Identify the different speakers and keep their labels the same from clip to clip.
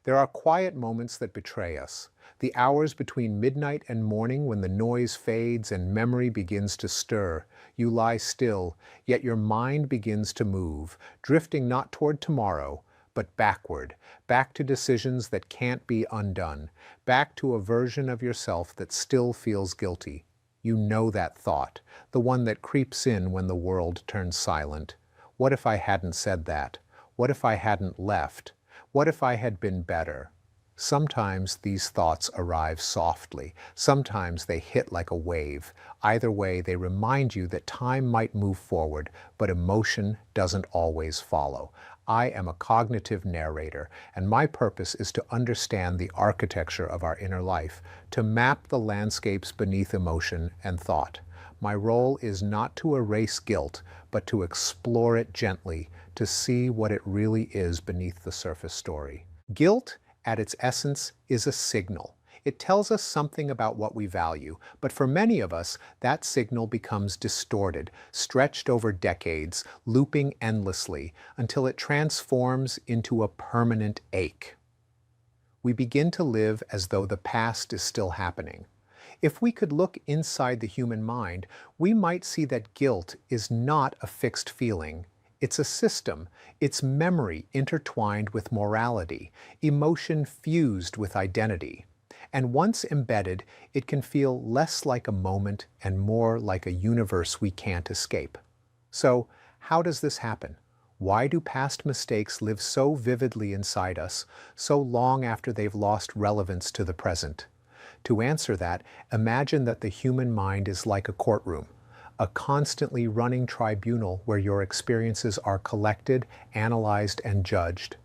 Speaker 1: There are quiet moments that betray us. The hours between midnight and morning when the noise fades and memory begins to stir. You lie still, yet your mind begins to move, drifting not toward tomorrow, but backward, back to decisions that can't be undone, back to a version of yourself that still feels guilty. You know that thought, the one that creeps in when the world turns silent. What if I hadn't said that? What if I hadn't left? What if I had been better? Sometimes these thoughts arrive softly. Sometimes they hit like a wave. Either way, they remind you that time might move forward, but emotion doesn't always follow. I am a cognitive narrator, and my purpose is to understand the architecture of our inner life, to map the landscapes beneath emotion and thought. My role is not to erase guilt, but to explore it gently, to see what it really is beneath the surface story. Guilt, at its essence, is a signal. It tells us something about what we value, but for many of us, that signal becomes distorted, stretched over decades, looping endlessly, until it transforms into a permanent ache. We begin to live as though the past is still happening. If we could look inside the human mind, we might see that guilt is not a fixed feeling. It's a system. It's memory intertwined with morality, emotion fused with identity. And once embedded, it can feel less like a moment and more like a universe we can't escape. So, how does this happen? Why do past mistakes live so vividly inside us, so long after they've lost relevance to the present? To answer that, imagine that the human mind is like a courtroom, a constantly running tribunal where your experiences are collected, analyzed, and judged.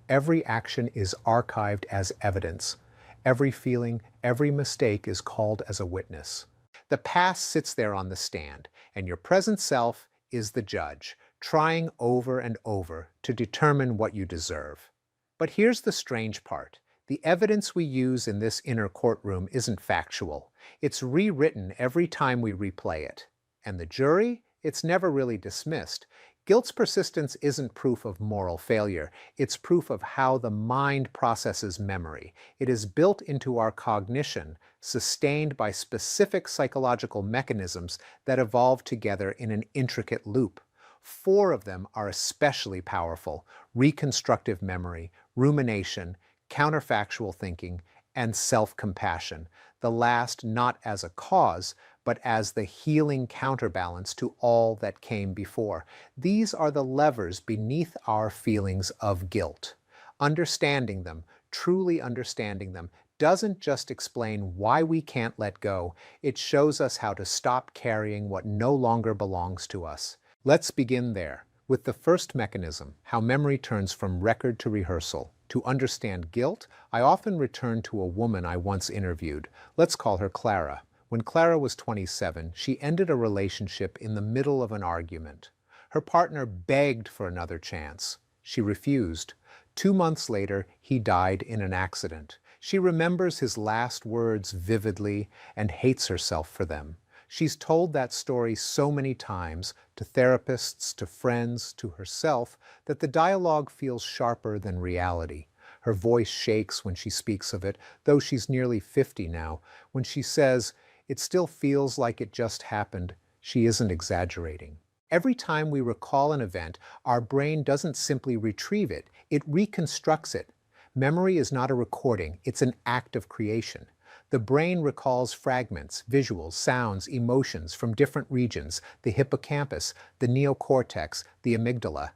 Speaker 1: Every action is archived as evidence. Every feeling, every mistake is called as a witness. The past sits there on the stand, and your present self is the judge, trying over and over to determine what you deserve. But here's the strange part. The evidence we use in this inner courtroom isn't factual. It's rewritten every time we replay it. And the jury? It's never really dismissed. Guilt's persistence isn't proof of moral failure. It's proof of how the mind processes memory. It is built into our cognition, sustained by specific psychological mechanisms that evolve together in an intricate loop. 4 of them are especially powerful: reconstructive memory, rumination, counterfactual thinking, and self-compassion, the last not as a cause, but as the healing counterbalance to all that came before. These are the levers beneath our feelings of guilt. Understanding them, truly understanding them, doesn't just explain why we can't let go, it shows us how to stop carrying what no longer belongs to us. Let's begin there, with the first mechanism, how memory turns from record to rehearsal. To understand guilt, I often return to a woman I once interviewed. Let's call her Clara. When Clara was 27, she ended a relationship in the middle of an argument. Her partner begged for another chance. She refused. 2 months later, he died in an accident. She remembers his last words vividly and hates herself for them. She's told that story so many times, to therapists, to friends, to herself, that the dialogue feels sharper than reality. Her voice shakes when she speaks of it, though she's nearly 50 now. When she says, "It still feels like it just happened," she isn't exaggerating. Every time we recall an event, our brain doesn't simply retrieve it, it reconstructs it. Memory is not a recording, it's an act of creation. The brain recalls fragments, visuals, sounds, emotions from different regions, the hippocampus, the neocortex, the amygdala.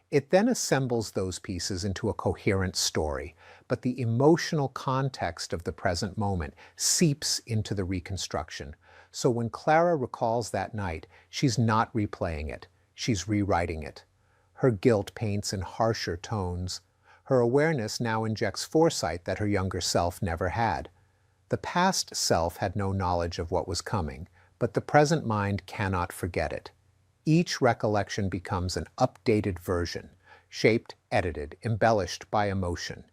Speaker 1: It then assembles those pieces into a coherent story, but the emotional context of the present moment seeps into the reconstruction. So when Clara recalls that night, she's not replaying it, she's rewriting it. Her guilt paints in harsher tones. Her awareness now injects foresight that her younger self never had. The past self had no knowledge of what was coming, but the present mind cannot forget it. Each recollection becomes an updated version, shaped, edited, embellished by emotion.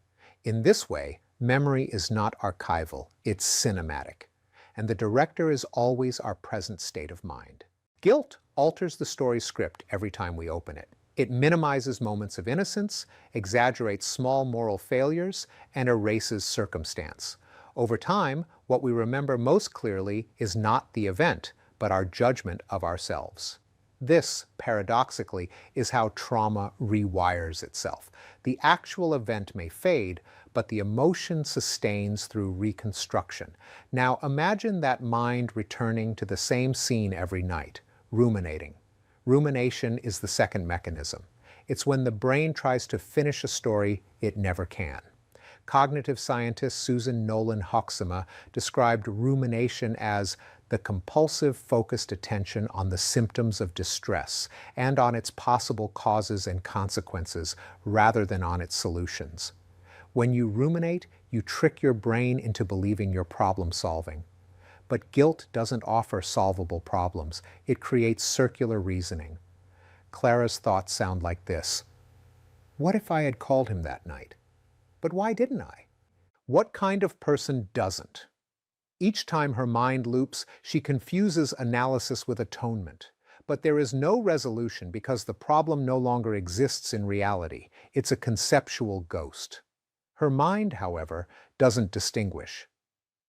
Speaker 1: In this way, memory is not archival, it's cinematic. And the director is always our present state of mind. Guilt alters the story script every time we open it. It minimizes moments of innocence, exaggerates small moral failures, and erases circumstance. Over time, what we remember most clearly is not the event, but our judgment of ourselves. This, paradoxically, is how trauma rewires itself. The actual event may fade, but the emotion sustains through reconstruction. Now imagine that mind returning to the same scene every night, ruminating. Rumination is the second mechanism. It's when the brain tries to finish a story it never can. Cognitive scientist Susan Nolan Hoeksema described rumination as the compulsive, focused attention on the symptoms of distress and on its possible causes and consequences rather than on its solutions. When you ruminate, you trick your brain into believing you're problem solving. But guilt doesn't offer solvable problems. It creates circular reasoning. Clara's thoughts sound like this. What if I had called him that night? But why didn't I? What kind of person doesn't? Each time her mind loops, she confuses analysis with atonement. But there is no resolution because the problem no longer exists in reality. It's a conceptual ghost. Her mind, however, doesn't distinguish.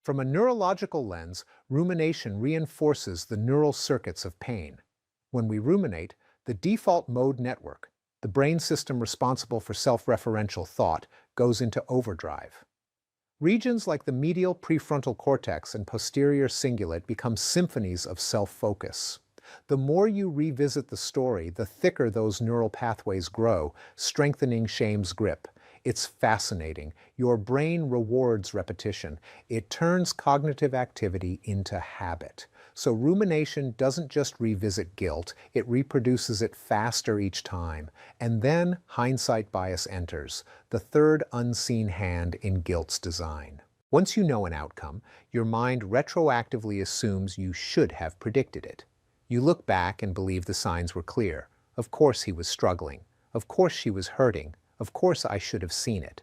Speaker 1: From a neurological lens, rumination reinforces the neural circuits of pain. When we ruminate, the default mode network, the brain system responsible for self-referential thought, goes into overdrive. Regions like the medial prefrontal cortex and posterior cingulate become symphonies of self-focus. The more you revisit the story, the thicker those neural pathways grow, strengthening shame's grip. It's fascinating. Your brain rewards repetition. It turns cognitive activity into habit. So rumination doesn't just revisit guilt, it reproduces it faster each time. And then hindsight bias enters, the third unseen hand in guilt's design. Once you know an outcome, your mind retroactively assumes you should have predicted it. You look back and believe the signs were clear. Of course he was struggling. Of course she was hurting. Of course I should have seen it.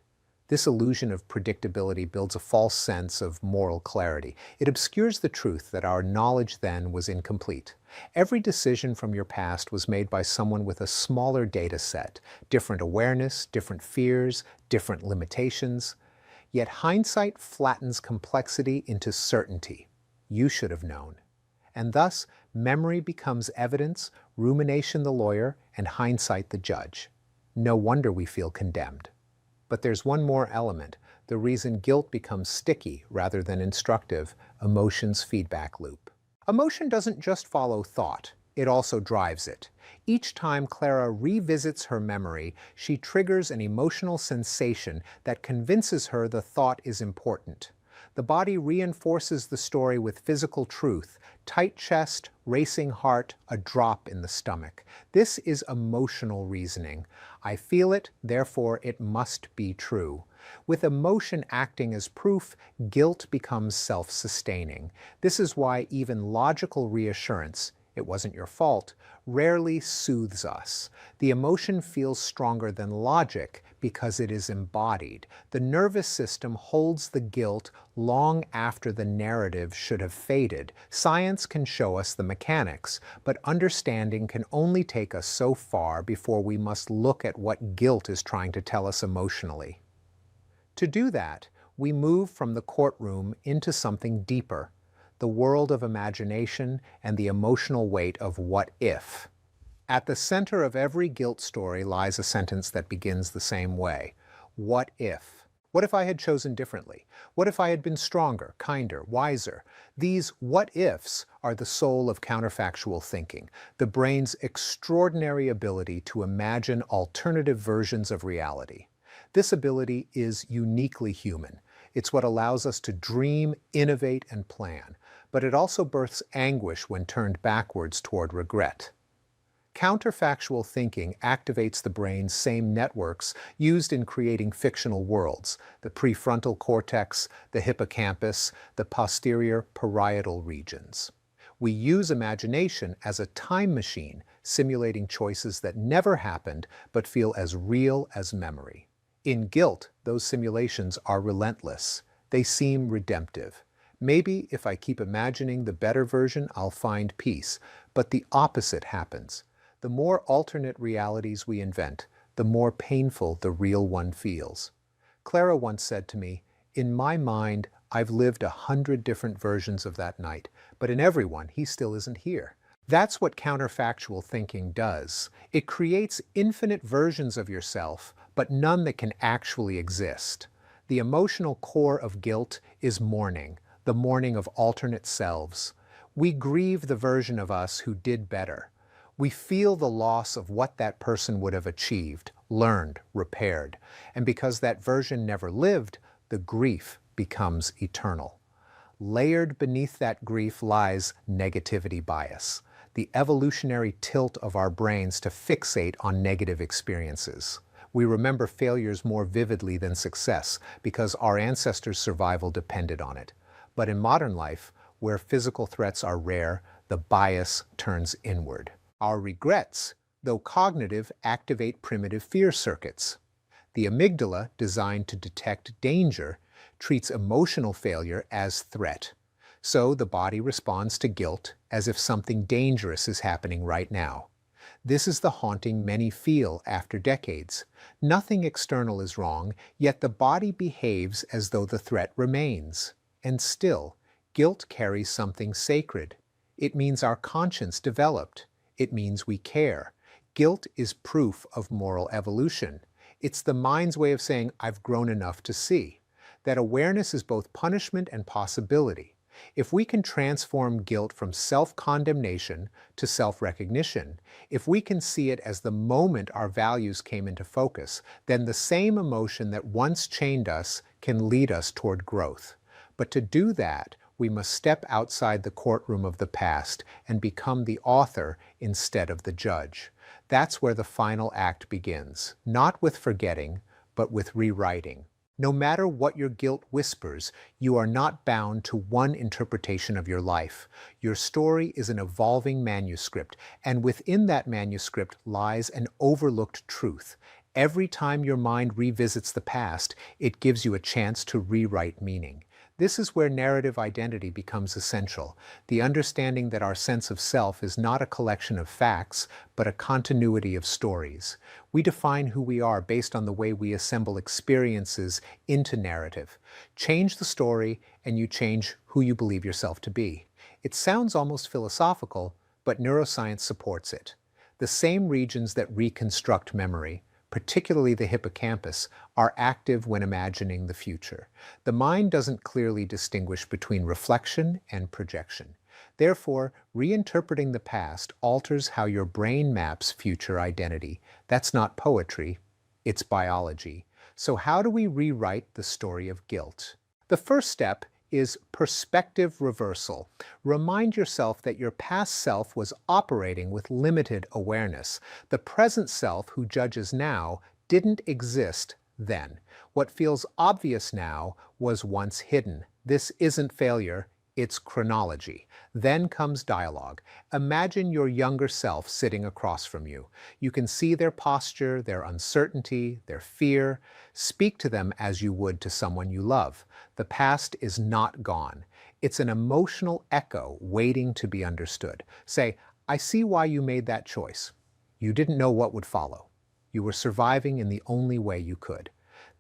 Speaker 1: This illusion of predictability builds a false sense of moral clarity. It obscures the truth that our knowledge then was incomplete. Every decision from your past was made by someone with a smaller data set, different awareness, different fears, different limitations. Yet hindsight flattens complexity into certainty. You should have known. And thus, memory becomes evidence, rumination the lawyer, and hindsight the judge. No wonder we feel condemned. But there's one more element, the reason guilt becomes sticky rather than instructive: emotion's feedback loop. Emotion doesn't just follow thought, it also drives it. Each time Clara revisits her memory, she triggers an emotional sensation that convinces her the thought is important. The body reinforces the story with physical truth: tight chest, racing heart, a drop in the stomach. This is emotional reasoning. I feel it, therefore it must be true. With emotion acting as proof, guilt becomes self-sustaining. This is why even logical reassurance, "it wasn't your fault," rarely soothes us. The emotion feels stronger than logic because it is embodied. The nervous system holds the guilt long after the narrative should have faded. Science can show us the mechanics, but understanding can only take us so far before we must look at what guilt is trying to tell us emotionally. To do that, we move from the courtroom into something deeper: the world of imagination and the emotional weight of what if. At the center of every guilt story lies a sentence that begins the same way. What if? What if I had chosen differently? What if I had been stronger, kinder, wiser? These what ifs are the soul of counterfactual thinking, the brain's extraordinary ability to imagine alternative versions of reality. This ability is uniquely human. It's what allows us to dream, innovate, and plan. But it also births anguish when turned backwards toward regret. Counterfactual thinking activates the brain's same networks used in creating fictional worlds: the prefrontal cortex, the hippocampus, the posterior parietal regions. We use imagination as a time machine, simulating choices that never happened but feel as real as memory. In guilt, those simulations are relentless. They seem redemptive. Maybe if I keep imagining the better version, I'll find peace. But the opposite happens. The more alternate realities we invent, the more painful the real one feels. Clara once said to me, "In my mind, I've lived 100 different versions of that night, but in every one, he still isn't here." That's what counterfactual thinking does. It creates infinite versions of yourself, but none that can actually exist. The emotional core of guilt is mourning, the mourning of alternate selves. We grieve the version of us who did better. We feel the loss of what that person would have achieved, learned, repaired. And because that version never lived, the grief becomes eternal. Layered beneath that grief lies negativity bias, the evolutionary tilt of our brains to fixate on negative experiences. We remember failures more vividly than success because our ancestors' survival depended on it. But in modern life, where physical threats are rare, the bias turns inward. Our regrets, though cognitive, activate primitive fear circuits. The amygdala, designed to detect danger, treats emotional failure as threat. So the body responds to guilt as if something dangerous is happening right now. This is the haunting many feel after decades. Nothing external is wrong, yet the body behaves as though the threat remains. And still, guilt carries something sacred. It means our conscience developed. It means we care. Guilt is proof of moral evolution. It's the mind's way of saying, "I've grown enough to see." That awareness is both punishment and possibility. If we can transform guilt from self-condemnation to self-recognition, if we can see it as the moment our values came into focus, then the same emotion that once chained us can lead us toward growth. But to do that, we must step outside the courtroom of the past and become the author instead of the judge. That's where the final act begins, not with forgetting, but with rewriting. No matter what your guilt whispers, you are not bound to one interpretation of your life. Your story is an evolving manuscript, and within that manuscript lies an overlooked truth. Every time your mind revisits the past, it gives you a chance to rewrite meaning. This is where narrative identity becomes essential, the understanding that our sense of self is not a collection of facts, but a continuity of stories. We define who we are based on the way we assemble experiences into narrative. Change the story, and you change who you believe yourself to be. It sounds almost philosophical, but neuroscience supports it. The same regions that reconstruct memory, particularly the hippocampus, are active when imagining the future. The mind doesn't clearly distinguish between reflection and projection. Therefore, reinterpreting the past alters how your brain maps future identity. That's not poetry, it's biology. So how do we rewrite the story of guilt? The first step is perspective reversal. Remind yourself that your past self was operating with limited awareness. The present self who judges now didn't exist then. What feels obvious now was once hidden. This isn't failure, it's chronology. Then comes dialogue. Imagine your younger self sitting across from you. You can see their posture, their uncertainty, their fear. Speak to them as you would to someone you love. The past is not gone. It's an emotional echo waiting to be understood. Say, "I see why you made that choice. You didn't know what would follow. You were surviving in the only way you could."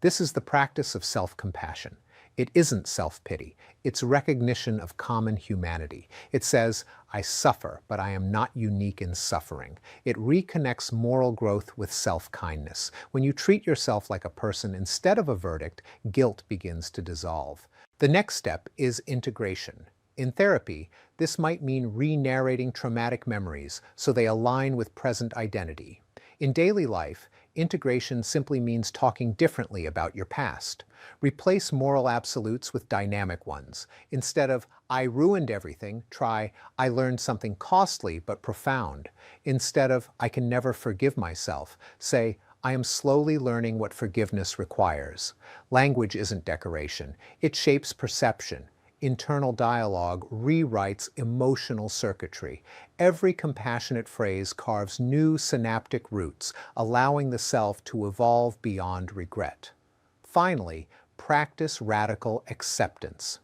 Speaker 1: This is the practice of self-compassion. It isn't self-pity. It's recognition of common humanity. It says, "I suffer, but I am not unique in suffering." It reconnects moral growth with self-kindness. When you treat yourself like a person instead of a verdict, guilt begins to dissolve. The next step is integration. In therapy, this might mean re-narrating traumatic memories so they align with present identity. In daily life, integration simply means talking differently about your past. Replace moral absolutes with dynamic ones. Instead of "I ruined everything," try "I learned something costly but profound." Instead of "I can never forgive myself," say "I am slowly learning what forgiveness requires." Language isn't decoration. It shapes perception. Internal dialogue rewrites emotional circuitry. Every compassionate phrase carves new synaptic roots, allowing the self to evolve beyond regret. Finally, practice radical acceptance.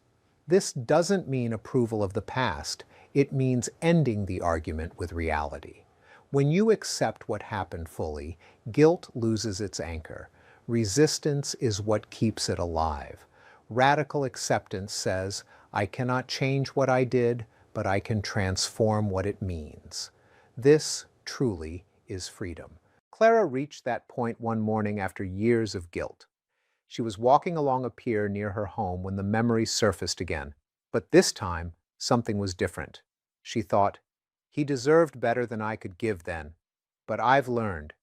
Speaker 1: This doesn't mean approval of the past. It means ending the argument with reality. When you accept what happened fully, guilt loses its anchor. Resistance is what keeps it alive. Radical acceptance says, I cannot change what I did, but I can transform what it means. This, truly, is freedom. Clara reached that point one morning after years of guilt. She was walking along a pier near her home when the memory surfaced again. But this time, something was different. She thought, he deserved better than I could give then. But I've learned,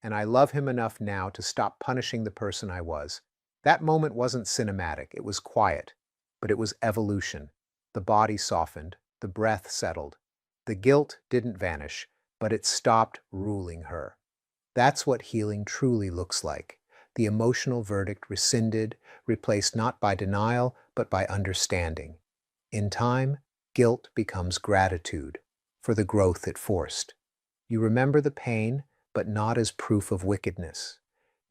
Speaker 1: and I love him enough now to stop punishing the person I was. That moment wasn't cinematic, it was quiet, but it was evolution. The body softened, the breath settled. The guilt didn't vanish, but it stopped ruling her. That's what healing truly looks like. The emotional verdict rescinded, replaced not by denial, but by understanding. In time, guilt becomes gratitude for the growth it forced. You remember the pain, but not as proof of wickedness.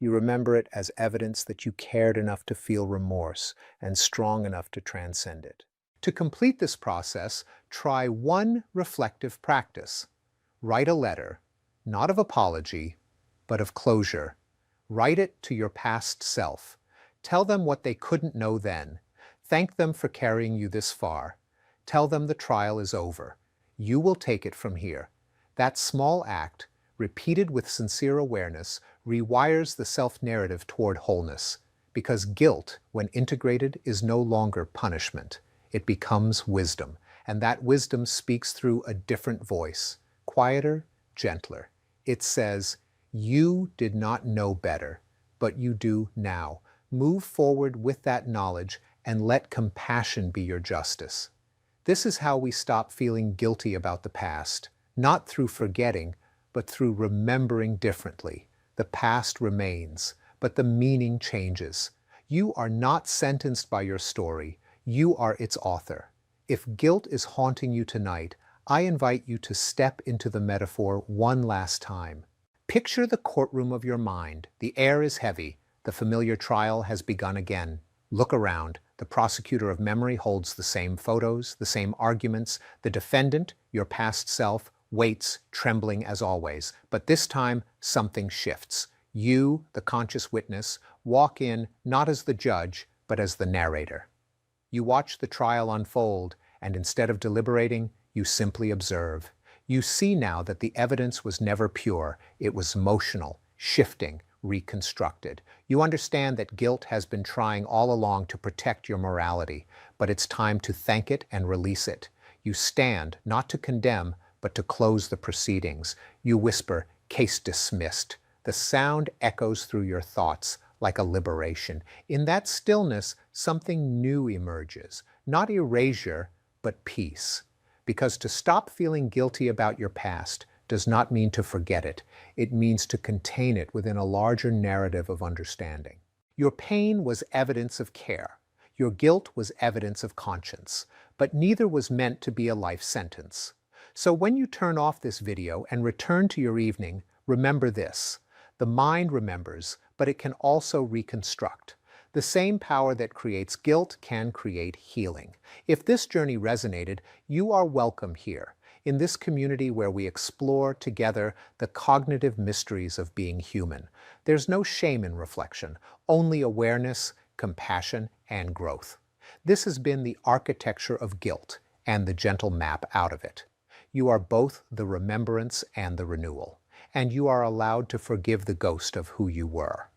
Speaker 1: You remember it as evidence that you cared enough to feel remorse and strong enough to transcend it. To complete this process, try one reflective practice. Write a letter, not of apology, but of closure. Write it to your past self. Tell them what they couldn't know then. Thank them for carrying you this far. Tell them the trial is over. You will take it from here. That small act, repeated with sincere awareness, rewires the self-narrative toward wholeness. Because guilt, when integrated, is no longer punishment. It becomes wisdom. And that wisdom speaks through a different voice, quieter, gentler. It says, you did not know better, but you do now. Move forward with that knowledge and let compassion be your justice. This is how we stop feeling guilty about the past, not through forgetting, but through remembering differently. The past remains, but the meaning changes. You are not sentenced by your story. You are its author. If guilt is haunting you tonight, I invite you to step into the metaphor one last time. Picture the courtroom of your mind. The air is heavy. The familiar trial has begun again. Look around. The prosecutor of memory holds the same photos, the same arguments. The defendant, your past self, waits, trembling as always. But this time, something shifts. You, the conscious witness, walk in not as the judge, but as the narrator. You watch the trial unfold, and instead of deliberating, you simply observe. You see now that the evidence was never pure. It was emotional, shifting, reconstructed. You understand that guilt has been trying all along to protect your morality, but it's time to thank it and release it. You stand, not to condemn, but to close the proceedings. You whisper, case dismissed. The sound echoes through your thoughts like a liberation. In that stillness, something new emerges. Not erasure, but peace. Because to stop feeling guilty about your past does not mean to forget it. It means to contain it within a larger narrative of understanding. Your pain was evidence of care. Your guilt was evidence of conscience. But neither was meant to be a life sentence. So when you turn off this video and return to your evening, remember this. The mind remembers, but it can also reconstruct. The same power that creates guilt can create healing. If this journey resonated, you are welcome here, in this community where we explore together the cognitive mysteries of being human. There's no shame in reflection, only awareness, compassion, and growth. This has been the architecture of guilt and the gentle map out of it. You are both the remembrance and the renewal, and you are allowed to forgive the ghost of who you were.